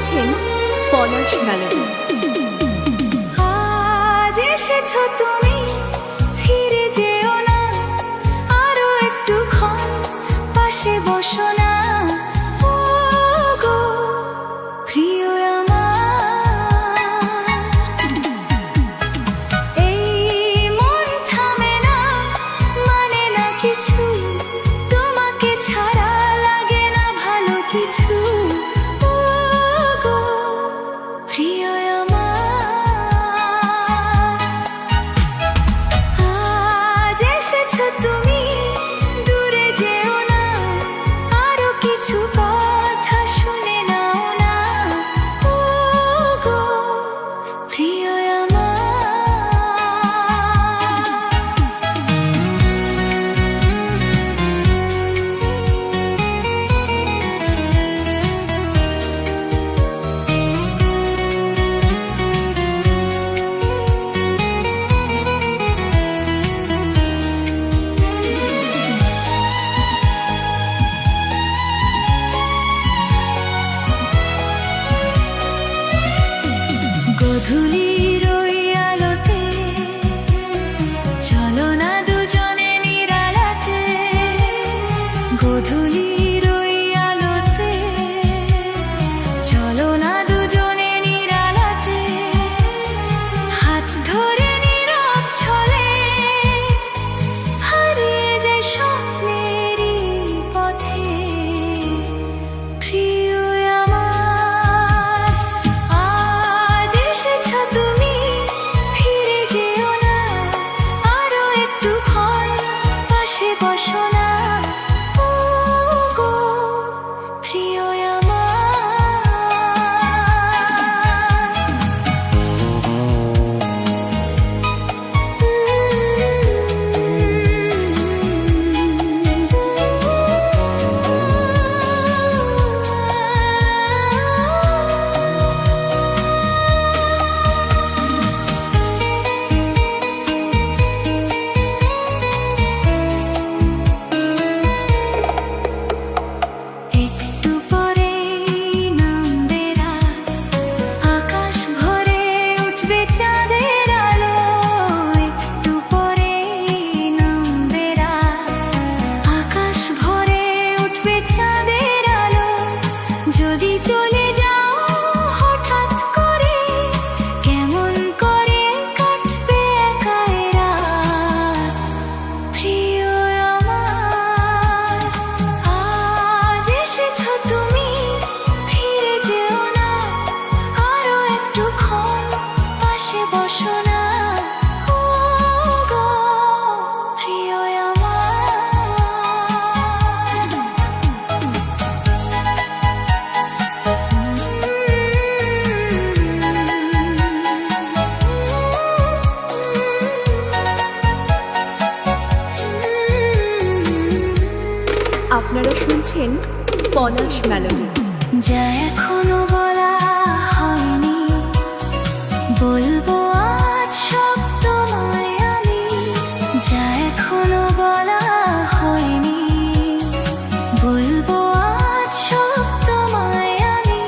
শুনছেন পলাশ মেলোডি। আজ এসেছো তুমি, ফিরে যেও না, আরো একটুক্ষণ পাশে বসো না। ও গো প্রিয় আমার, এই মন থামে না, মানে না কিছু, তোমাকে ছাড়া লাগে না ভালো কিছু। ও গো প্রিয় আমার, আজ এসেছো তুমি, দূরে যেও না, আরো কিছু কথা শুনে নাও না। ও গো প্রিয় আমার। গধূলির ওই আলোতে চলো না দুজনে নিরালাতে, গধূলির ওই আলোতে চলো না দুজনে নিরালাতে, হাত ধরে নীরব ছলে হারিয়ে যাই স্বপ্নেরই পথে। প্রিয় আমার, আজ এসেছো তুমি, ফিরে যেও না, আরো একটুক্ষণ পাশে বসো না। ও গো প্রিয় একটু পরেই নামবে রাত, আকাশ ভরে উঠবে চাঁদের আলো। একটু পরেই নামবে রাত, আকাশ ভরে উঠবে চাঁদের আলো। যদি চলে যাও হঠাৎ করে, কেমন করে কাটবে একা এ রাত। প্রিয় আমার, আজ এসেছো তুমি, ফিরে যেও না, আরো একটুক্ষণ পাশে বসো না। ও গো প্রিয় আপনারা শুনছেন পলাশ মেলোডি। যা এখনো বলা হয়নি, বলবো আজ সব তোমায় আমি। যা এখনো বলা হয়নি, বলবো আজ সব তোমায় আমি।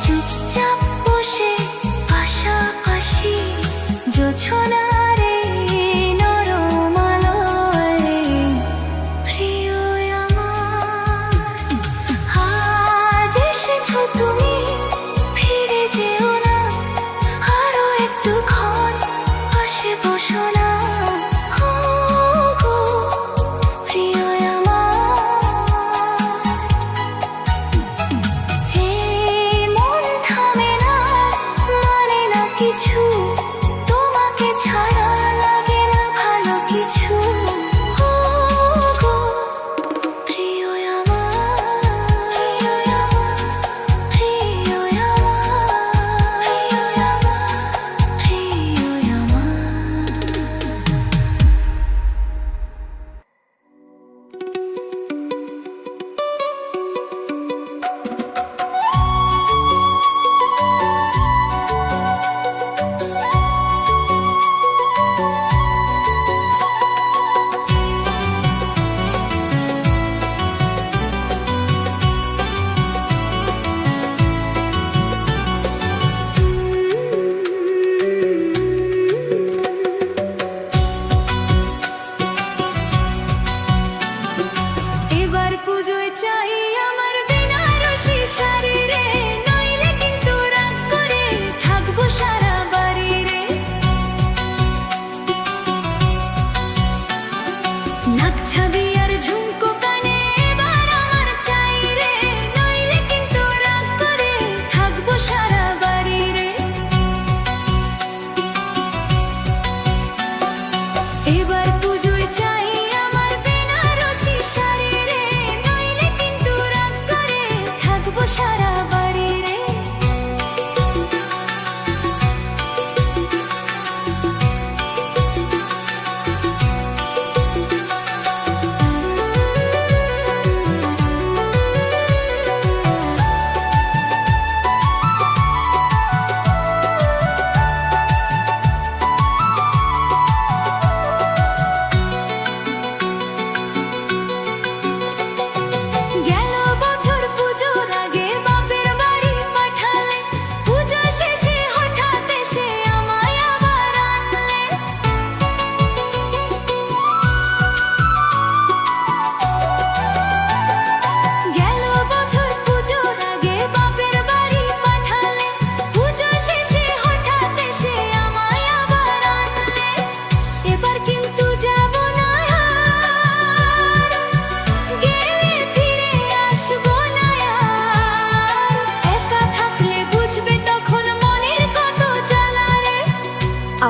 চুপচাপ বসে পাশাপাশি জোছনার এই নরম আলোয়। প্রিয় আমার, আজ এসেছো তুমি, ফিরে যেও না, আরো একটু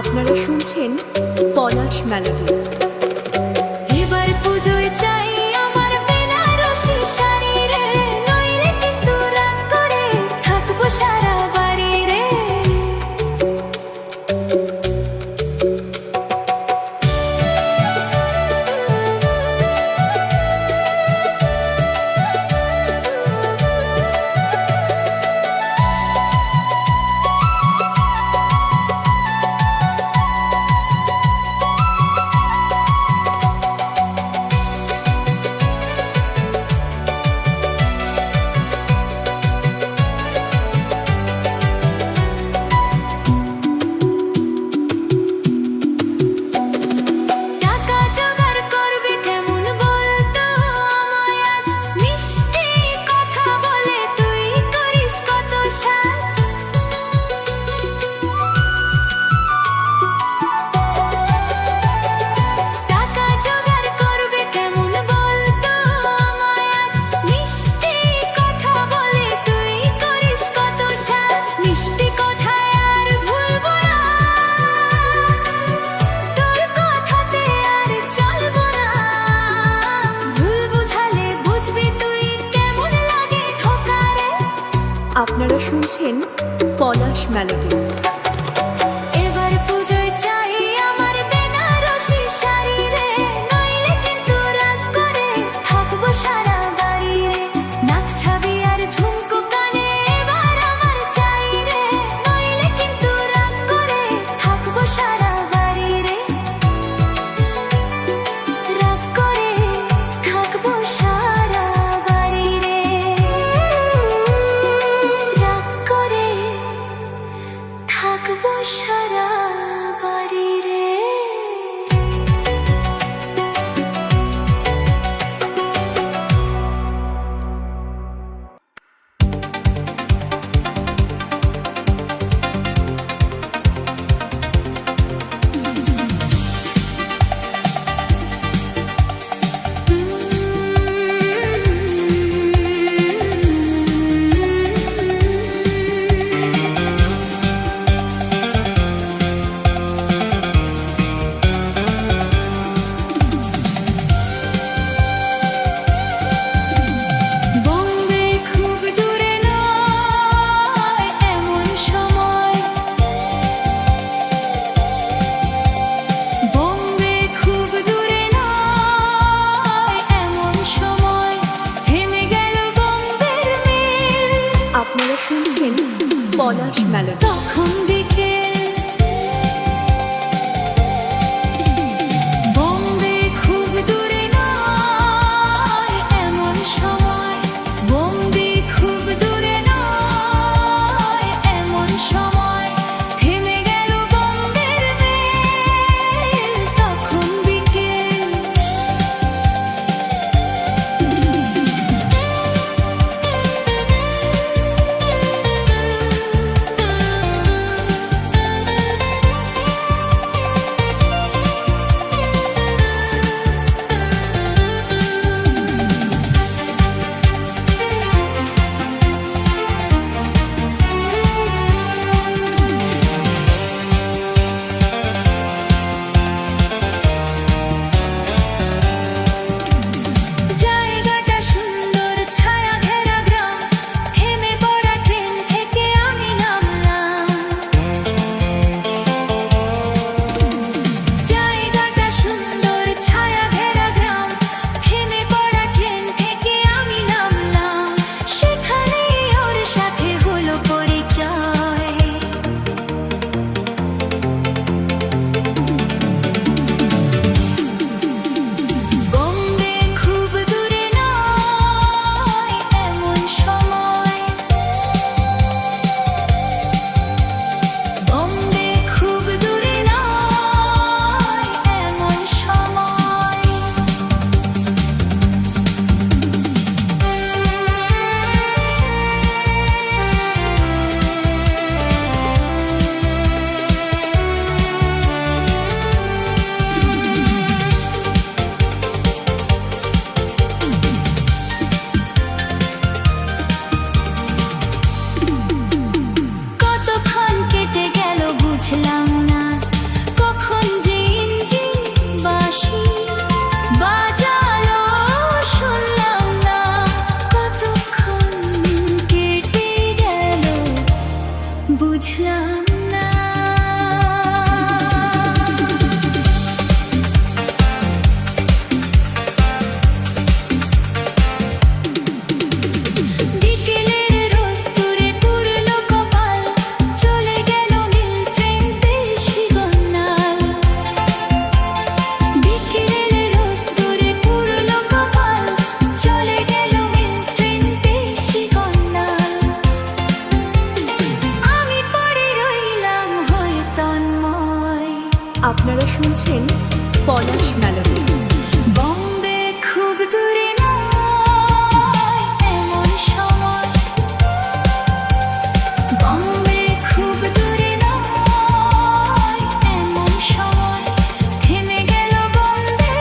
আপনারা শুনছেন পলাশ মেলোডি। এবার পুজোয় চাই আমার বেনারসি শাড়ি রে, নইলে কিন্তু রাগ করে থাকবো সারা বাড়ি রে। আপনারা শুনছেন পলাশ মেলোডি। এবার পুজোয় চাই আমার বেনারসি শাড়ি রে, নইলে কিন্তু রাগ করে থাকবো সারা বাড়ি রে। নাক ছাবি আর ঝুমকো কানে এবার আমার চাই রে, নইলে কিন্তু রাগ করে থাকবো সারা বাড়ি রে। রাগ করে থাকবো সারা বাড়ি রে, রাগ করে থাকবো সারা বাড়ি রে। বম্বে খুব দূরে নয় এমন সময়, বম্বে খুব দূরে নয় এমন সময়, থেমে গেল বম্বের মিল। আপনারা শুনছেন পলাশ মেলোডি। তখন বিকেল, বম্বে খুব দূরে নয় এমন সময়, বম্বে খুব দূরে নয় এমন সময়, থেমে গেল বম্বের মেল। তখন বিকেল, শুনছেন পলাশ মেলোডি। বম্বে খুব দূরে নয় এমন সময়, বম্বে খুব দূরে নয় এমন সময়, থেমে গেল বম্বে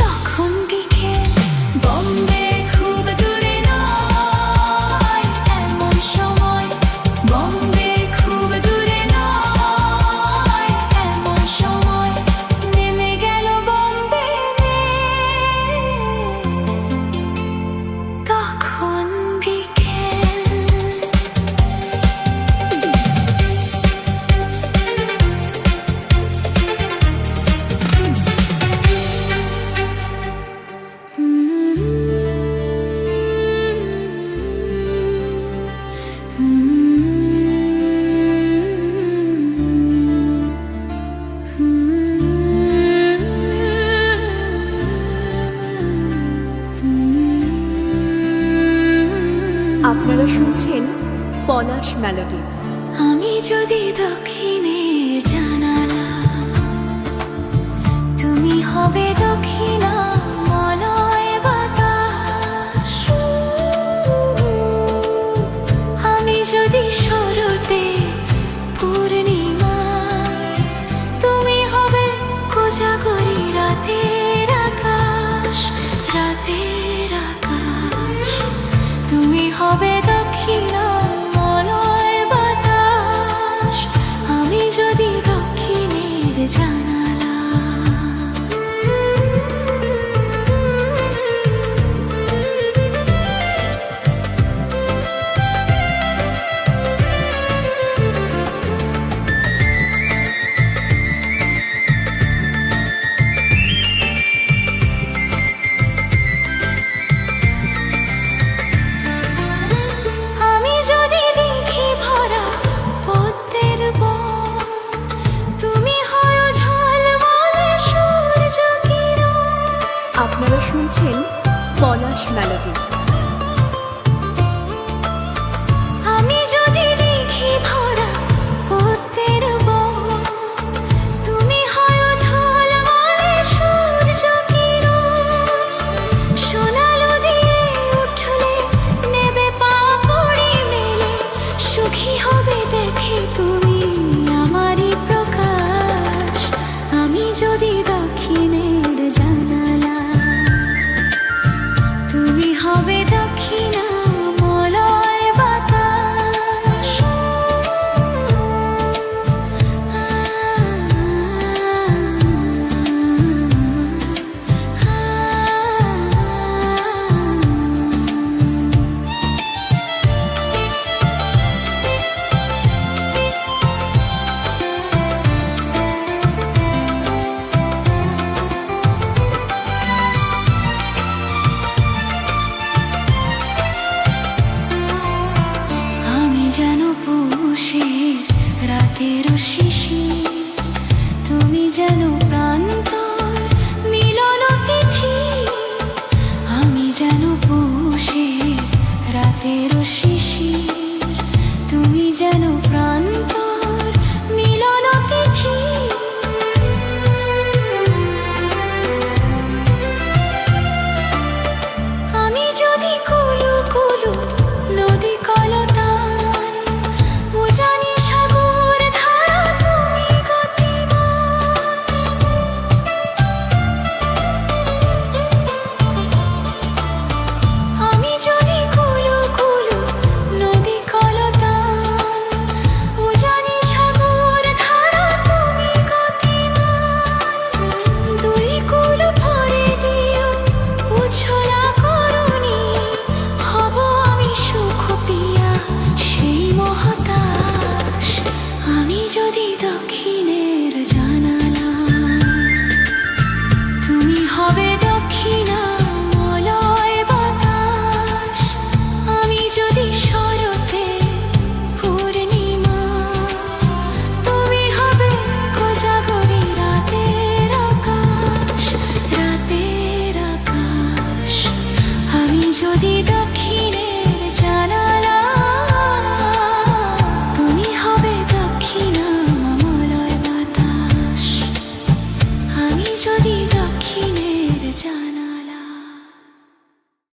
তখন বিকেল। বম্বে খুব দূরে নয় এমন সময়, বম্বে খুব দূরে নয় এমন সময়, নেমে গেল বম্বে তখন বিকেল। আপনারা শুনছেন পলাশ মেলোডি। আমি যদি দক্ষিণের জানালা, তুমি হবে দক্ষিণা মলয় বাতাস। আমি যদি শরতে পূর্ণিমা, তুমি হবে কোজাগরি রাতের আকাশ, রাতের আকাশ। তুমি হবে দক্ষিণা মলয় বাতাস, আমি যদি দক্ষিণের জানালা। আমি যদি দেখি ভরা পদ্মের বন, তুমি হয় ঝলমলে সূর্য কিরণ। আপনারা শুনছেন পলাশ মেলোডি। আমি যদি দেখি ভরা পদ্মের বন, তুমি হয় ঝলমলে সূর্য কিরণ। সোনালো দিয়ে উঠলে নেবে পা পড়ি মেলে, সুখী হবে দেখে তুমি আমারই প্রকাশ। আমি যদি দক্ষিণের জানালা, তুমি হবে দক্ষিণা মলয় বাতাস। আমি যেন পৌষের রাতের শিশির, তুমি যেন প্রান্তর মিলন তিথি। আমি যেন পৌষের রাতের শিশির, তুমি যেন প্রান্তর মিলন তিথি। আমি যদি কুলু কুলু নদী কলতান, উজানি সাগর ধারা তুমি গতিমান। আমি যদি কুলু কুলু নদী কলতান, উজানি সাগর ধারা তুমি গতিমান। দুই কুলু ভরে দিও উছলা করুণী, হব আমি সুখ পিয়া সেই মহাতাস। আমি যদি দক্ষিণের জানালা, তুমি হবে দক্ষিণা মলয় বাতাস। আমি যদি শরতে পূর্ণিমা, তুমি হবে কোজাগরি রাতের আকাশ, রাতের আকাশ। আমি যদি দক্ষিণের জানালা, তুমি হবে দক্ষিণা যদি দক্ষিণের জান